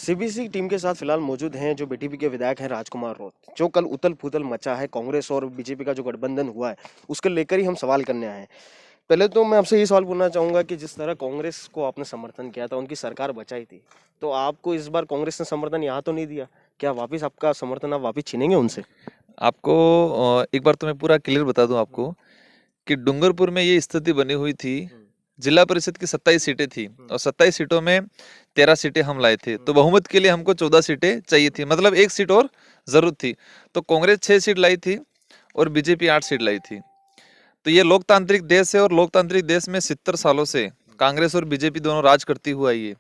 CBC team के साथ फिलहाल मौजूद हैं जो बीटीपी के विधायक हैं राजकुमार रौत। जो कल उथल पुथल मचा है कांग्रेस और बीजेपी का जो गठबंधन हुआ है उसको लेकर ही हम सवाल करने आए हैं। पहले तो मैं आपसे ये सवाल पूछना चाहूंगा कि जिस तरह कांग्रेस को आपने समर्थन किया था, उनकी सरकार बचाई थी, तो आपको इस बार कांग्रेस ने समर्थन यहाँ तो नहीं दिया, क्या वापिस आपका समर्थन आप वापिस छीनेंगे उनसे? आपको एक बार तो मैं पूरा क्लियर बता दूं आपको कि डूंगरपुर में ये स्थिति बनी हुई थी। जिला परिषद की 27 सीटें थी और 27 सीटों में 13 सीटें हम लाए थे, तो बहुमत के लिए हमको 14 सीटें चाहिए थी, मतलब एक सीट और जरूरत थी। तो कांग्रेस 6 सीट लाई थी और बीजेपी 8 सीट लाई थी। तो ये लोकतांत्रिक देश है और लोकतांत्रिक देश में 70 सालों से कांग्रेस और बीजेपी दोनों राज करती हुई आई है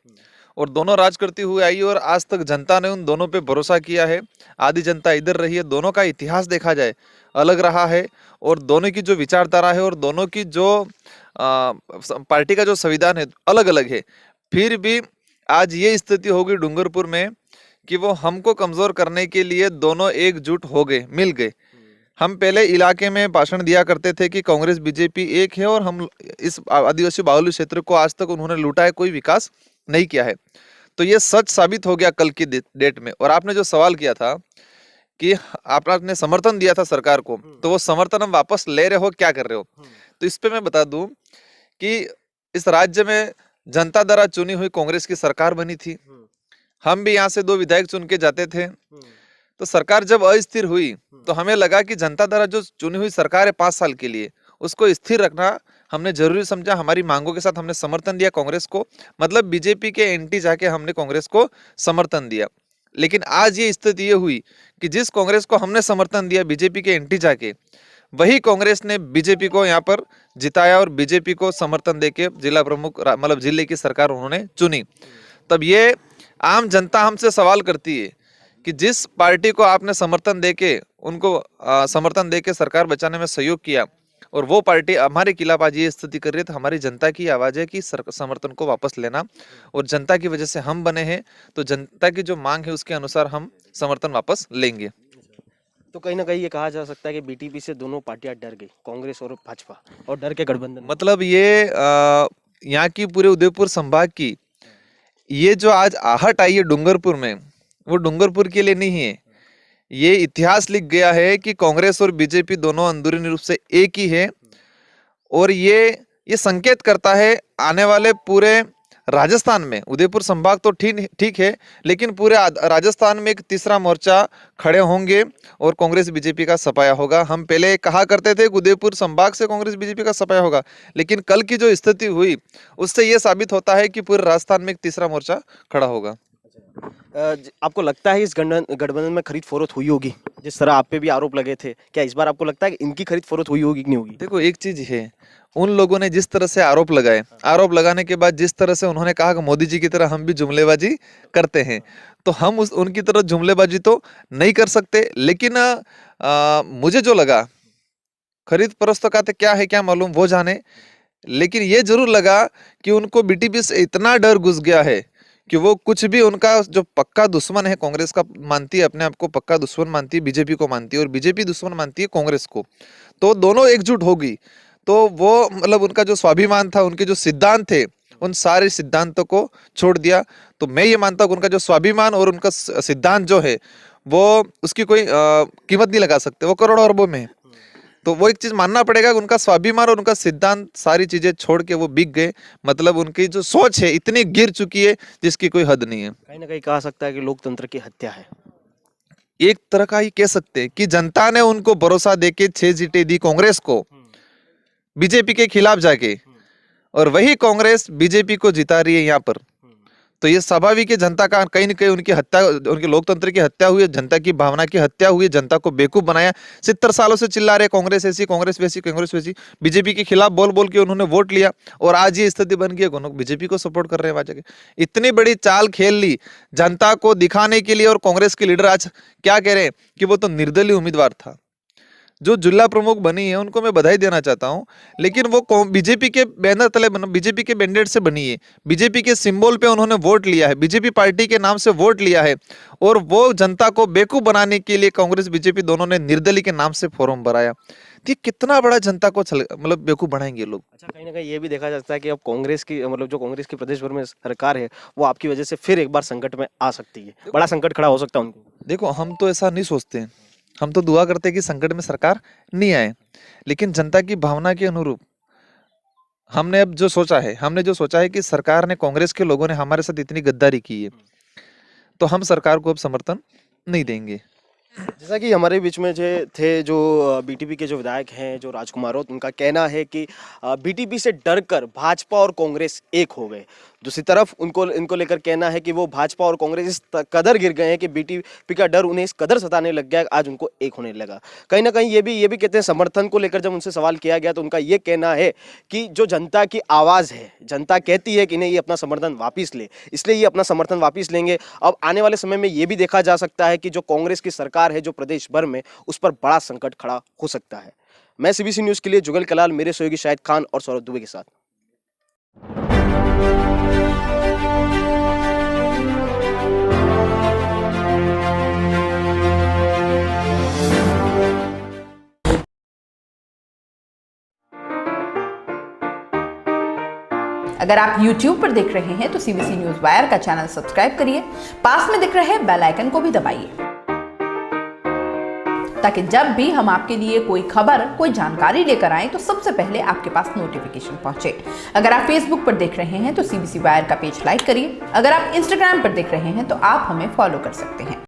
और दोनों राज करती हुई आई है और आज तक जनता ने उन दोनों पे भरोसा किया है। आधी जनता इधर रही है, दोनों का इतिहास देखा जाए अलग रहा है और दोनों की जो विचारधारा है और दोनों की जो पार्टी का जो संविधान है अलग अलग है। फिर भी आज ये स्थिति होगी डूंगरपुर में कि वो हमको कमजोर करने के लिए दोनों एकजुट हो गए, मिल गए। हम पहले इलाके में भाषण दिया करते थे कि कांग्रेस बीजेपी एक है और हम इस आदिवासी बाहुल्य क्षेत्र को आज तक उन्होंने लूटा है, कोई विकास नहीं किया है। तो ये सच साबित हो गया कल की डेट में। और आपने जो सवाल किया था कि आपने समर्थन दिया था सरकार को, तो वो समर्थन हम वापस ले रहे हो, क्या कर रहे हो? तो इस पे मैं बता दूं कि इस राज्य में जनता द्वारा चुनी हुई कांग्रेस की सरकार बनी थी। हम भी यहाँ से 2 विधायक चुन के जाते थे। तो सरकार जब अस्थिर हुई तो हमें लगा कि जनता द्वारा जो चुनी हुई सरकार है 5 साल के लिए, उसको स्थिर रखना हमने जरूरी समझा। हमारी मांगों के साथ हमने समर्थन दिया कांग्रेस को, मतलब बीजेपी के एंटी जाके हमने कांग्रेस को समर्थन दिया। लेकिन आज ये स्थिति ये हुई कि जिस कांग्रेस को हमने समर्थन दिया बीजेपी के एंटी जाके, वही कांग्रेस ने बीजेपी को यहाँ पर जिताया और बीजेपी को समर्थन देके जिला प्रमुख मतलब जिले की सरकार उन्होंने चुनी। तब ये आम जनता हमसे सवाल करती है कि जिस पार्टी को आपने समर्थन देके उनको समर्थन देके सरकार बचाने में सहयोग किया और वो पार्टी हमारे खिलाफ आज ये स्थिति कर रही है, तो हमारी जनता की आवाज है कि समर्थन को वापस लेना। और जनता की वजह से हम बने हैं, तो जनता की जो मांग है उसके अनुसार हम समर्थन वापस लेंगे। तो कहीं ना कहीं ये कहा जा सकता है कि बीटीपी से दोनों पार्टियां डर गई, कांग्रेस और भाजपा, और डर के गठबंधन। मतलब ये यहाँ की पूरे उदयपुर संभाग की ये जो आज आहट आई है डूंगरपुर में, वो डूंगरपुर के लिए नहीं है। ये इतिहास लिख गया है कि कांग्रेस और बीजेपी दोनों अंदरूनी रूप से एक ही है। और ये संकेत करता है आने वाले पूरे राजस्थान में, उदयपुर संभाग तो ठीक ठीक है, लेकिन पूरे राजस्थान में एक तीसरा मोर्चा खड़े होंगे और कांग्रेस बीजेपी का सफाया होगा। हम पहले कहा करते थे कि उदयपुर संभाग से कांग्रेस बीजेपी का सफाया होगा, लेकिन कल की जो स्थिति हुई उससे यह साबित होता है कि पूरे राजस्थान में एक तीसरा मोर्चा खड़ा होगा। आपको लगता है इस गठबंधन में खरीद फरोख्त हुई होगी? जिस तरह आप पे भी आरोप लगे थे, क्या इस बार आपको लगता है कि इनकी खरीद फरोख्त हुई होगी कि नहीं होगी? देखो एक चीज है, उन लोगों ने जिस तरह से आरोप लगाए, आरोप लगाने के बाद जिस तरह से उन्होंने कहा कि मोदी जी की तरह हम भी जुमलेबाजी करते हैं, तो हम उनकी तरह जुमलेबाजी तो नहीं कर सकते। लेकिन मुझे जो लगा, खरीद फरोख्त का तो क्या है क्या मालूम, वो जाने। लेकिन ये जरूर लगा कि उनको बीटीपी से इतना डर घुस गया है कि वो कुछ भी, उनका जो पक्का दुश्मन है कांग्रेस का, मानती है अपने आप को पक्का दुश्मन मानती है बीजेपी को, मानती है और बीजेपी दुश्मन मानती है कांग्रेस को, तो दोनों एकजुट होगी। तो वो मतलब उनका जो स्वाभिमान था, उनके जो सिद्धांत थे, उन सारे सिद्धांतों को छोड़ दिया। तो मैं ये मानता हूँ उनका जो स्वाभिमान और उनका सिद्धांत जो है वो उसकी कोई कीमत नहीं लगा सकते, वो करोड़ों अरबों में है। तो वो एक चीज मानना पड़ेगा कि उनका स्वाभिमान और उनका सिद्धांत सारी चीजें छोड़ के वो बिक गए। मतलब उनकी जो सोच है इतनी गिर चुकी है जिसकी कोई हद नहीं है। कहीं ना कहीं कहा सकता है कि लोकतंत्र की हत्या है। एक तरह का ही कह सकते हैं कि जनता ने उनको भरोसा देके 6 सीटें दी कांग्रेस को बीजेपी के खिलाफ जाके, और वही कांग्रेस बीजेपी को जिता रही है यहाँ पर। तो ये स्वाभाविक है, जनता का कहीं ना कहीं उनकी हत्या, उनके लोकतंत्र की हत्या हुई है, जनता की भावना की हत्या हुई है, जनता को बेवकूफ बनाया। 70 सालों से चिल्ला रहे कांग्रेस ऐसी, कांग्रेस वैसी, कांग्रेस वैसी, बीजेपी के खिलाफ बोल बोल के उन्होंने वोट लिया और आज ये स्थिति बन गई है, बीजेपी को सपोर्ट कर रहे हैं वहां जाके। इतनी बड़ी चाल खेल ली जनता को दिखाने के लिए। और कांग्रेस के लीडर आज क्या कह रहे हैं कि वो तो निर्दलीय उम्मीदवार था। जो जिला प्रमुख बनी है उनको मैं बधाई देना चाहता हूं, लेकिन वो बीजेपी के बैनर तले बीजेपी के मैंडेट से बनी है, बीजेपी के सिंबल पे उन्होंने वोट लिया है, बीजेपी पार्टी के नाम से वोट लिया है, और वो जनता को बेवकूफ बनाने के लिए कांग्रेस बीजेपी दोनों ने निर्दलीय के नाम से फॉर्म भराया। तो ये कितना बड़ा जनता को मतलब बेवकूफ बनाएंगे लोग। अच्छा, कहीं ना कहीं ये भी देखा जाता है कि अब कांग्रेस की मतलब जो कांग्रेस की प्रदेश भर में सरकार है वो आपकी वजह से फिर एक बार संकट में आ सकती है, बड़ा संकट खड़ा हो सकता है उनको। देखो, हम तो ऐसा नहीं सोचते हैं, हम तो दुआ करते हैं कि संकट में सरकार नहीं आए, लेकिन जनता की भावना के अनुरूप हमने जो सोचा है कि सरकार ने, कांग्रेस के लोगों ने हमारे साथ इतनी गद्दारी की है, तो हम सरकार को अब समर्थन नहीं देंगे। जैसा कि हमारे बीच में जो बीटीपी के जो विधायक हैं, जो राजकुमार राउत, उनका कहना है कि बीटीपी से डरकर भाजपा और कांग्रेस एक हो गए। दूसरी तरफ इनको लेकर कहना है कि वो भाजपा और कांग्रेस इस कदर गिर गए हैं कि बीटीपी का डर उन्हें इस कदर सताने लग गया, आज उनको एक होने लगा। कहीं ना कहीं ये भी कहते हैं, समर्थन को लेकर जब उनसे सवाल किया गया तो उनका ये कहना है कि जो जनता की आवाज़ है, जनता कहती है कि इन्हें ये अपना समर्थन वापस ले, इसलिए ये अपना समर्थन वापस लेंगे। अब आने वाले समय में ये भी देखा जा सकता है कि जो कांग्रेस की सरकार है जो प्रदेश भर में, उस पर बड़ा संकट खड़ा हो सकता है। मैं सीबीसी न्यूज़ के लिए जुगल कलाल, मेरे सहयोगी शाहिद खान और सौरभ दुबे के साथ। अगर आप YouTube पर देख रहे हैं तो सीबीसी न्यूज़ वायर का चैनल सब्सक्राइब करिए, पास में दिख रहे बेल आइकन को भी दबाइए, ताकि जब भी हम आपके लिए कोई खबर, कोई जानकारी लेकर आए तो सबसे पहले आपके पास नोटिफिकेशन पहुंचे। अगर आप Facebook पर देख रहे हैं तो सीबीसी वायर का पेज लाइक करिए, अगर आप Instagram पर देख रहे हैं तो आप हमें फॉलो कर सकते हैं।